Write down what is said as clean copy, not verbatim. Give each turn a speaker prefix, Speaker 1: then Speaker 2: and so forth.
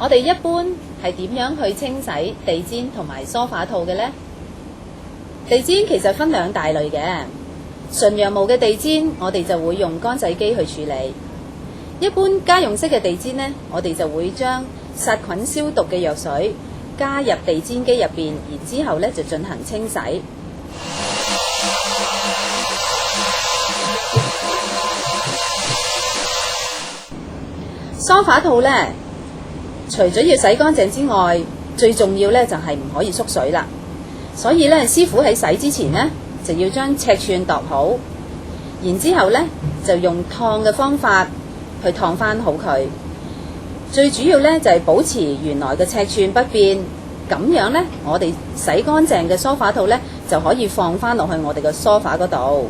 Speaker 1: 我哋一般係點樣去清洗地氈同埋梳化套嘅呢？地氈其實分兩大類嘅，純羊毛嘅地氈我哋就會用乾洗機去處理。一般家用式嘅地氈呢，我哋就會將殺菌消毒嘅藥水加入地氈機入邊，然之後呢就進行清洗。梳化套呢，除咗要洗乾淨之外，最重要呢就係唔可以縮水啦。所以呢，師傅喺洗之前呢，就要將尺寸度好，然之後呢就用燙嘅方法去燙翻好佢。最主要呢就係保持原來嘅尺寸不變，咁樣呢，我哋洗乾淨嘅梳化套呢，就可以放翻落去我哋嘅梳化嗰度。